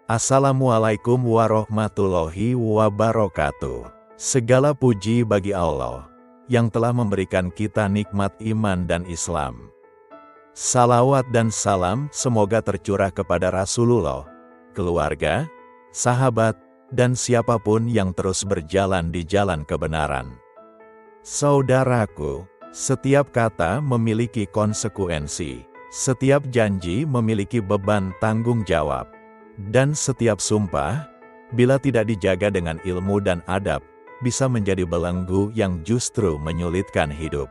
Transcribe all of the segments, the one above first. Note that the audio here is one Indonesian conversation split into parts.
Assalamualaikum warahmatullahi wabarakatuh. Segala puji bagi Allah, yang telah memberikan kita nikmat iman dan Islam. Salawat dan salam semoga tercurah kepada Rasulullah, keluarga, sahabat, dan siapapun yang terus berjalan di jalan kebenaran. Saudaraku, setiap kata memiliki konsekuensi, setiap janji memiliki beban tanggung jawab. Dan setiap sumpah, bila tidak dijaga dengan ilmu dan adab, bisa menjadi belenggu yang justru menyulitkan hidup.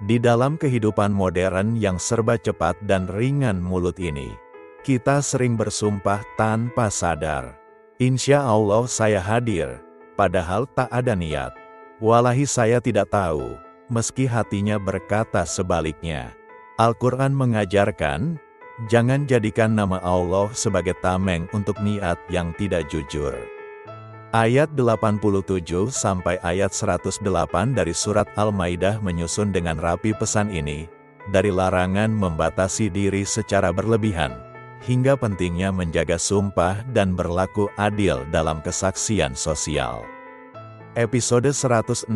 Di dalam kehidupan modern yang serba cepat dan ringan mulut ini, kita sering bersumpah tanpa sadar. Insya Allah saya hadir, padahal tak ada niat. Wallahi saya tidak tahu, meski hatinya berkata sebaliknya. Al-Quran mengajarkan, jangan jadikan nama Allah sebagai tameng untuk niat yang tidak jujur. Ayat 87 sampai ayat 108 dari surat Al-Maidah menyusun dengan rapi pesan ini, dari larangan membatasi diri secara berlebihan, hingga pentingnya menjaga sumpah dan berlaku adil dalam kesaksian sosial. Episode 116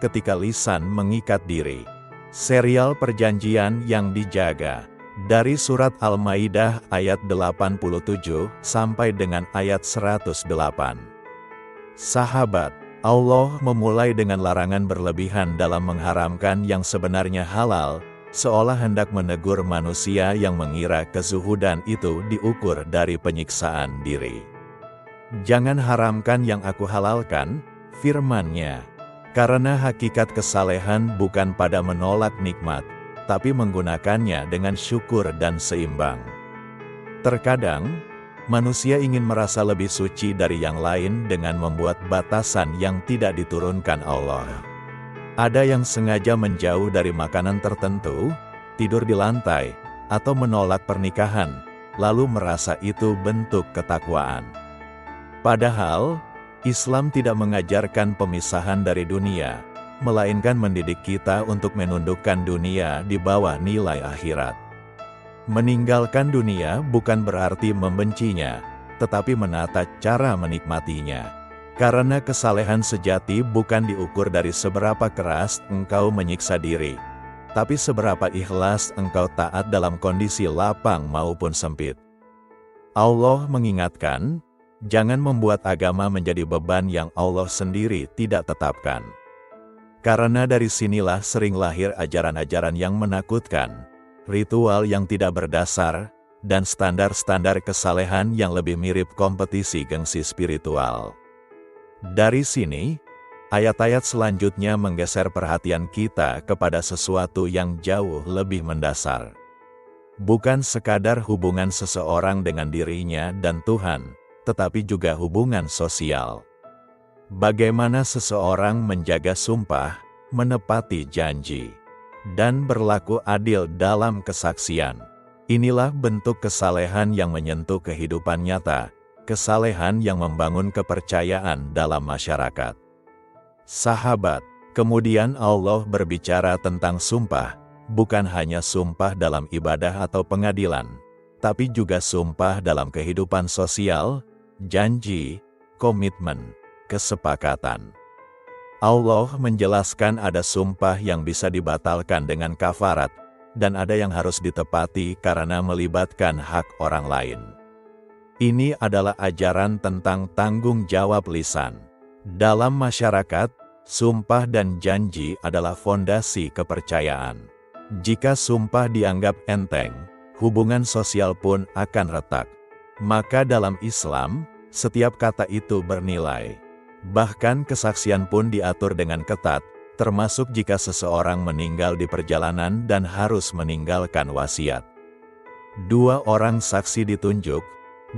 ketika lisan mengikat diri. Serial perjanjian yang dijaga. Dari surat Al-Maidah ayat 87 sampai dengan ayat 108. Sahabat, Allah memulai dengan larangan berlebihan dalam mengharamkan yang sebenarnya halal, seolah hendak menegur manusia yang mengira kezuhudan itu diukur dari penyiksaan diri. Jangan haramkan yang aku halalkan, firman-Nya, karena hakikat kesalehan bukan pada menolak nikmat, tapi menggunakannya dengan syukur dan seimbang. Terkadang, manusia ingin merasa lebih suci dari yang lain dengan membuat batasan yang tidak diturunkan Allah. Ada yang sengaja menjauh dari makanan tertentu, tidur di lantai, atau menolak pernikahan, lalu merasa itu bentuk ketakwaan. Padahal, Islam tidak mengajarkan pemisahan dari dunia, melainkan mendidik kita untuk menundukkan dunia di bawah nilai akhirat. Meninggalkan dunia bukan berarti membencinya, tetapi menata cara menikmatinya. Karena kesalehan sejati bukan diukur dari seberapa keras engkau menyiksa diri, tapi seberapa ikhlas engkau taat dalam kondisi lapang maupun sempit. Allah mengingatkan, jangan membuat agama menjadi beban yang Allah sendiri tidak tetapkan. Karena dari sinilah sering lahir ajaran-ajaran yang menakutkan, ritual yang tidak berdasar, dan standar-standar kesalehan yang lebih mirip kompetisi gengsi spiritual. Dari sini, ayat-ayat selanjutnya menggeser perhatian kita kepada sesuatu yang jauh lebih mendasar. Bukan sekadar hubungan seseorang dengan dirinya dan Tuhan, tetapi juga hubungan sosial. Bagaimana seseorang menjaga sumpah, menepati janji, dan berlaku adil dalam kesaksian. Inilah bentuk kesalehan yang menyentuh kehidupan nyata, kesalehan yang membangun kepercayaan dalam masyarakat. Sahabat, kemudian Allah berbicara tentang sumpah, bukan hanya sumpah dalam ibadah atau pengadilan, tapi juga sumpah dalam kehidupan sosial, janji, komitmen, kesepakatan. Allah menjelaskan ada sumpah yang bisa dibatalkan dengan kafarat, dan ada yang harus ditepati karena melibatkan hak orang lain. Ini adalah ajaran tentang tanggung jawab lisan. Dalam masyarakat, sumpah dan janji adalah fondasi kepercayaan. Jika sumpah dianggap enteng, hubungan sosial pun akan retak. Maka dalam Islam, setiap kata itu bernilai. Bahkan kesaksian pun diatur dengan ketat, termasuk jika seseorang meninggal di perjalanan dan harus meninggalkan wasiat. 2 orang saksi ditunjuk,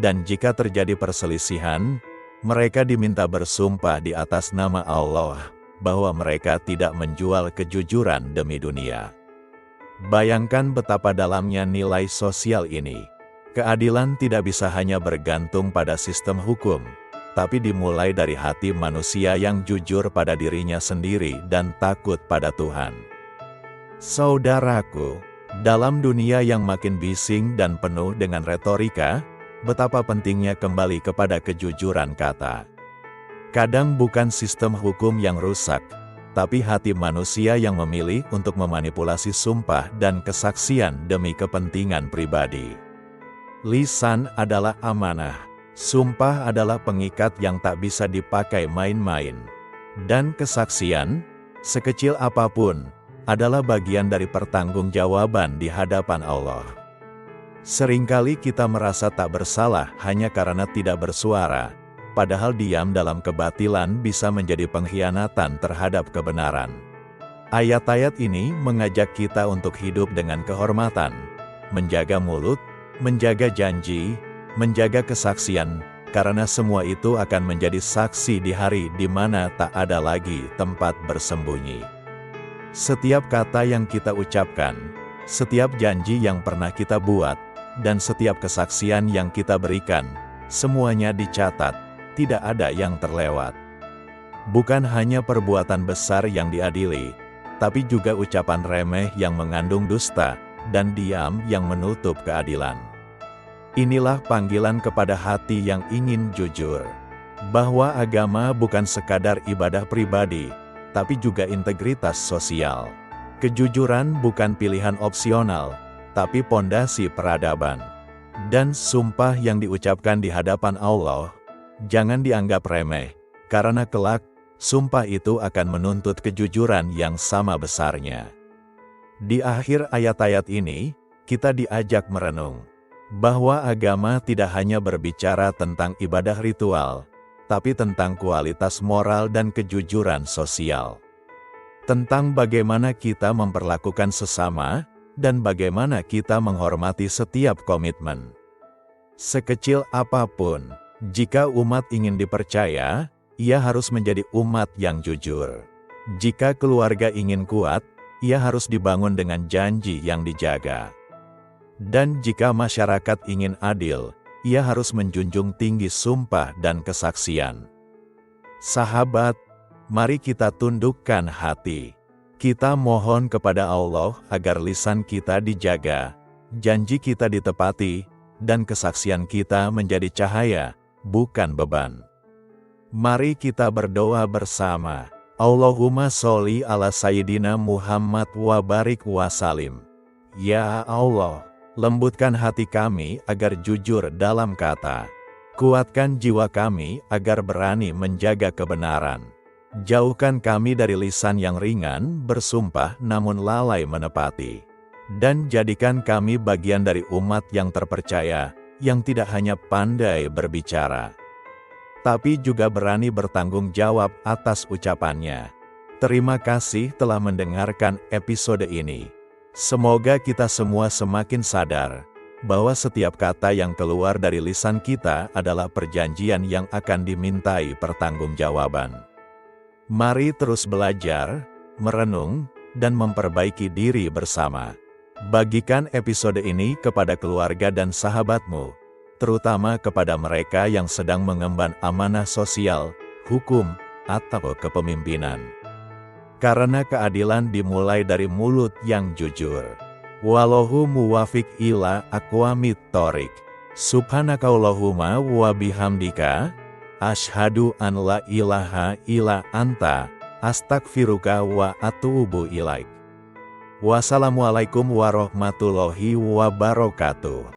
dan jika terjadi perselisihan, mereka diminta bersumpah di atas nama Allah, bahwa mereka tidak menjual kejujuran demi dunia. Bayangkan betapa dalamnya nilai sosial ini. Keadilan tidak bisa hanya bergantung pada sistem hukum, tapi dimulai dari hati manusia yang jujur pada dirinya sendiri dan takut pada Tuhan. Saudaraku, dalam dunia yang makin bising dan penuh dengan retorika, betapa pentingnya kembali kepada kejujuran kata. Kadang bukan sistem hukum yang rusak, tapi hati manusia yang memilih untuk memanipulasi sumpah dan kesaksian demi kepentingan pribadi. Lisan adalah amanah. Sumpah adalah pengikat yang tak bisa dipakai main-main. Dan kesaksian, sekecil apapun, adalah bagian dari pertanggungjawaban di hadapan Allah. Seringkali kita merasa tak bersalah hanya karena tidak bersuara, padahal diam dalam kebatilan bisa menjadi pengkhianatan terhadap kebenaran. Ayat-ayat ini mengajak kita untuk hidup dengan kehormatan, menjaga mulut, menjaga janji, menjaga kesaksian, karena semua itu akan menjadi saksi di hari di mana tak ada lagi tempat bersembunyi. Setiap kata yang kita ucapkan, setiap janji yang pernah kita buat, dan setiap kesaksian yang kita berikan, semuanya dicatat, tidak ada yang terlewat. Bukan hanya perbuatan besar yang diadili, tapi juga ucapan remeh yang mengandung dusta, dan diam yang menutup keadilan. Inilah panggilan kepada hati yang ingin jujur, bahwa agama bukan sekadar ibadah pribadi, tapi juga integritas sosial. Kejujuran bukan pilihan opsional, tapi pondasi peradaban. Dan sumpah yang diucapkan di hadapan Allah, jangan dianggap remeh, karena kelak, sumpah itu akan menuntut kejujuran yang sama besarnya. Di akhir ayat-ayat ini, kita diajak merenung, bahwa agama tidak hanya berbicara tentang ibadah ritual, tapi tentang kualitas moral dan kejujuran sosial. Tentang bagaimana kita memperlakukan sesama, dan bagaimana kita menghormati setiap komitmen. Sekecil apapun, jika umat ingin dipercaya, ia harus menjadi umat yang jujur. Jika keluarga ingin kuat, ia harus dibangun dengan janji yang dijaga. Dan jika masyarakat ingin adil, ia harus menjunjung tinggi sumpah dan kesaksian. Sahabat, mari kita tundukkan hati. Kita mohon kepada Allah agar lisan kita dijaga, janji kita ditepati, dan kesaksian kita menjadi cahaya, bukan beban. Mari kita berdoa bersama. Allahumma sholli ala Sayyidina Muhammad wa barik wa salim. Ya Allah, lembutkan hati kami agar jujur dalam kata. Kuatkan jiwa kami agar berani menjaga kebenaran. Jauhkan kami dari lisan yang ringan, bersumpah namun lalai menepati. Dan jadikan kami bagian dari umat yang terpercaya, yang tidak hanya pandai berbicara, tapi juga berani bertanggung jawab atas ucapannya. Terima kasih telah mendengarkan episode ini. Semoga kita semua semakin sadar, bahwa setiap kata yang keluar dari lisan kita adalah perjanjian yang akan dimintai pertanggungjawaban. Mari terus belajar, merenung, dan memperbaiki diri bersama. Bagikan episode ini kepada keluarga dan sahabatmu, terutama kepada mereka yang sedang mengemban amanah sosial, hukum, atau kepemimpinan. Karena keadilan dimulai dari mulut yang jujur. Wallahu muwafiq ila aqwamit thoriq. Subhanakallahumma wa bihamdika, asyhadu an la ilaha illa anta, astaghfiruka wa atubu ilaik. Wassalamualaikum warahmatullahi wabarakatuh.